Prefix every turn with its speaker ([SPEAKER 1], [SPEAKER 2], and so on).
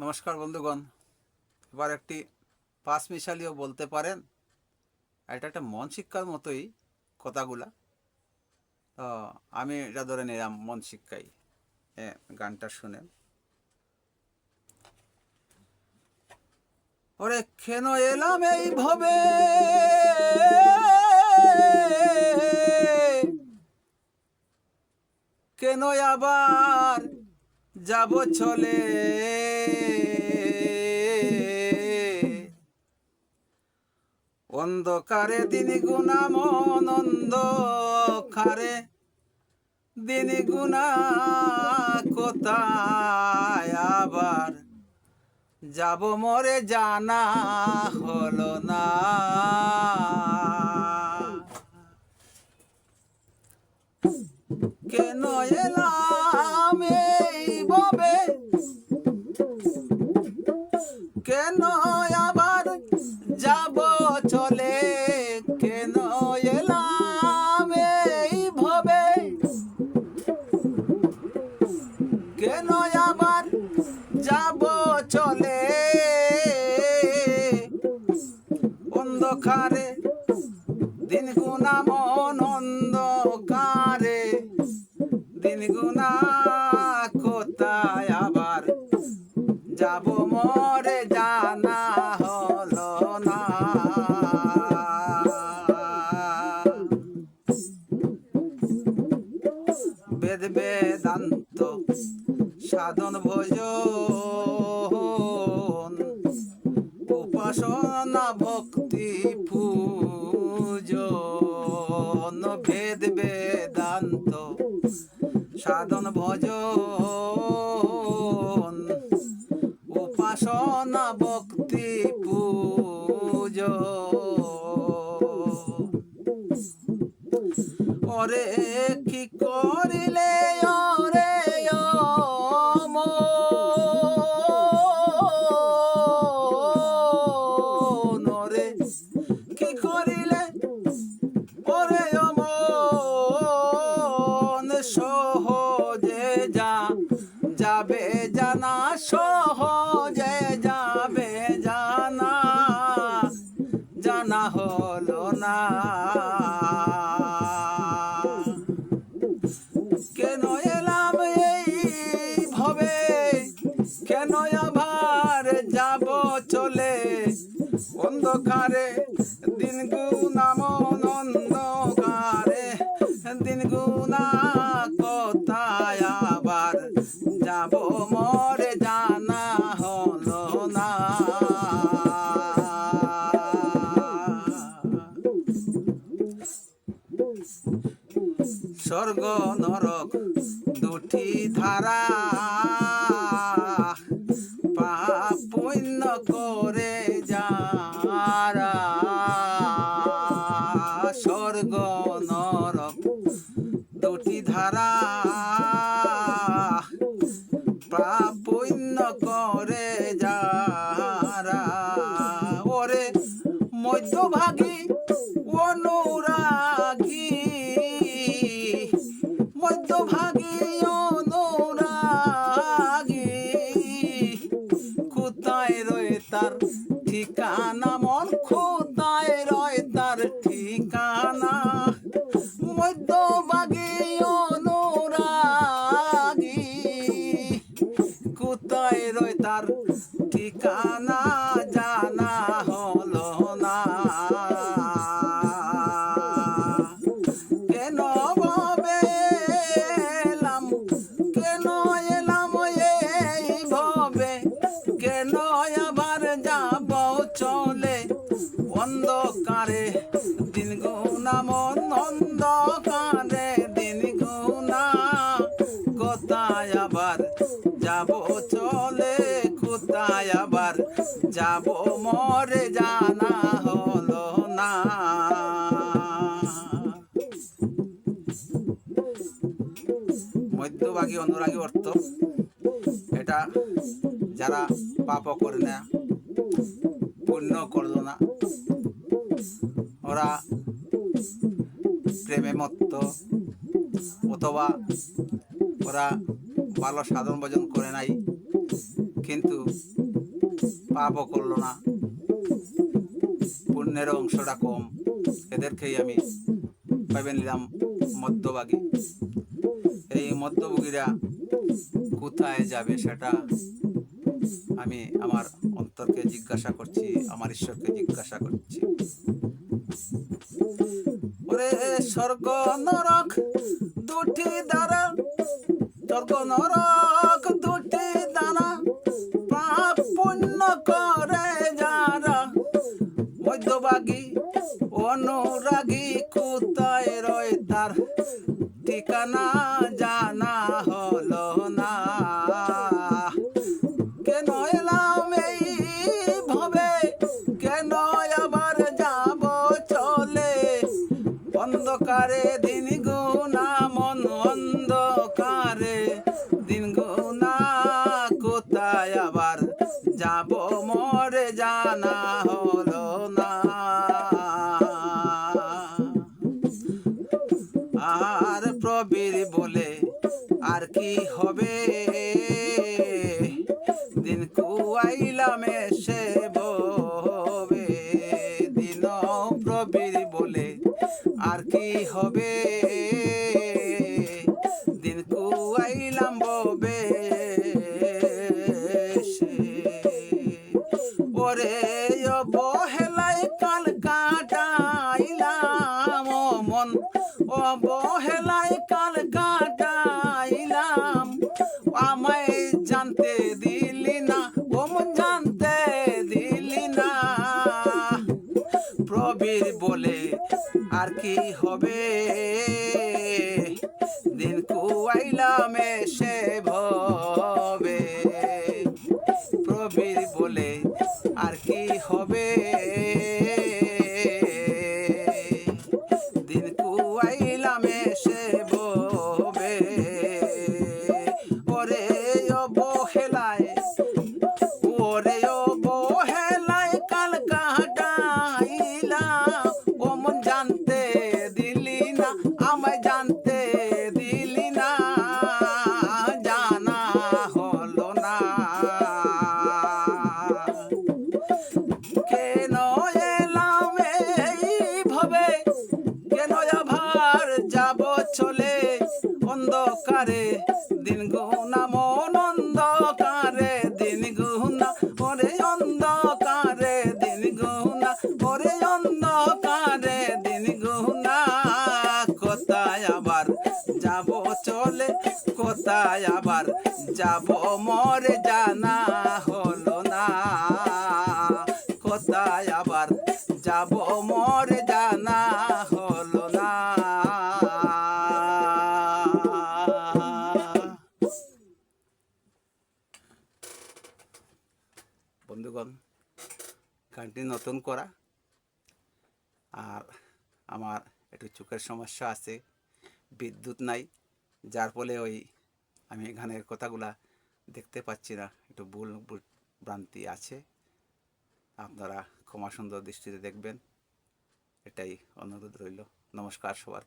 [SPEAKER 1] নমস্কার বন্ধুগণ। এবার একটি পাঁচ মিশালিও বলতে পারেন। এটা একটা মন শিক্ষার মতোই কথাগুলা। তো আমি এটা ধরে নিলাম মন শিক্ষাই। গানটা শুনেন। ওরে কেন এলাম এই ভবে, কেন আবার যাব চলে, অন্ধকারে দিন গুনা মন, অন্ধকারে দিন গুনা কোথায় আবার যাব মরে জানা হলো না। কেন এলাম এই ভাবে, কেন আবার যাব চলে, কেন এলাম এই ভাবে, কেন আবার যাব চলে, অন্ধকারে দিন গুনা মন, অন্ধকারে দিন গুনা কোথায় আবার যাব মরে জানা হলো না। বেদ বেদান্ত সাধন ভজন, উপাসনা ভক্তি পূজন, বেদ বেদান্ত সাধন ভজন, উপাসনা ভক্তি পূজন। ওরে কি করিলে ওরে ওরে কি করিলে ওরে অমন, সহজে যাবে জানা, সহজে যাবে জানা, জানা হলো না। কেন এলাম এই ভবে, কেন আবার যাব চলে, অন্ধকারে দিন গুনা মন, অন্ধকারে দিন গুনা কোথায় আবার যাব মরে জানা হলো না। স্বর্গ নরক দুটি ধারা, পাপ পুণ্য করে যারা, স্বর্গ নরক দুটি ধারা, পাপ পুণ্য করে যারা, ওরে মধ্যভাগী অনুরাগী, মধ্যভাগী অনুরাগী, কোথায় রয়ে তার ঠিকানা মন, কোথায় রয়ে তার ঠিকানা, মধ্যভাগী অনুরাগী, কোথায় রয়ে তার ঠিকানা জানা হলো না। কেন ভাবে এলাম, কেন এলাম এই ভাবে, কেন আবার যাব চলে, অন্ধকারে দিন গুনা মন, অন্ধকারে দিন গুনা কোথায় আবার যাব চলে, কোথায় আবার যাব মরে জানা হলো না। মধ্যভাগী অনুরাগী অর্থ এটা যারা পাপ করে না, পুণ্য করলো না, ওরা প্রেমে মত্ত, অথবা ওরা ভালো সাধন ভজন করে নাই, কিন্তু পাপও করলো না, পুণ্যের অংশটা কম, এদেরকেই আমি ভেবে নিলাম মধ্যভাগী। এই মধ্যভোগীরা কোথায় যাবে সেটা আমি আমার অন্তরকে জিজ্ঞাসা করছি, আমার ঈশ্বরকে জিজ্ঞাসা করছি। ওরে স্বর্গ নরক দুটি দ্বারা, স্বর্গ নরক দুটি দ্বারা পাপ পুণ্য করে যারা, মধ্যভাগী অনুরাগী কোথায় রয় তার ঠিকানা জানা হলো না। কেন এলাম এই ভাবে, কেন আবার যাব চলে, অন্ধকারে দিন গুনা মন অন্ধকারে দিন গুনা, কোথায় আবার যাব মরে জানা হলো না। আর প্রবীর বলে আর কি হবে, দিন কুয়াইলাম এসে ববে, দিন প্রবীর বলে আর কি হবে, দিন কুয়াইলাম ববে। ওরে অবহেলায় কাল কাটাইলাম মন, অবহেলায় কাল কাটাইলাম, আমায় জানতে দিলি না, ও মন জানতে দিলি না। প্রবীর বলে আর কি হবে, দিন কুয়াইলাম এসে ভবে, প্রবীর বলে আর কি হবে, দিন কুয়াইলাম এসে ভবে। ওরে অবহেলায়, ওরে অবহেলায় কাল কাটাইলাম, ও মন জানতে দিলি না, আমায় জানতে দিলি না, জানা হলো না। কেন এলাম এইভাবে, কেন আবার যাব চলে, অন্ধকারে দিন গুনা মন অন্ধকারে দিন গুনা, ওরে অন্ধকারে দিন গুনা, ওরে অন্ধকারে দিন গুনা, কোথায় আবার যাব চলে, কোথায় আবার যাব মরে জানা হলো না, কোথায় আবার যাব মরে জানা হলো না। বন্ধুগণ, গানটি নতুন করা, আর আমার একটু চোখের সমস্যা আছে, বিদ্যুৎ নাই, যার ফলে আমি গানের কথাগুলা দেখতে পাচ্ছি না, একটু ভুল ভ্রান্তি আছে, আপনারা ক্ষমা সুন্দর দৃষ্টিতে দেখবেন, এটাই অনুরোধ রইল। নমস্কার সবার।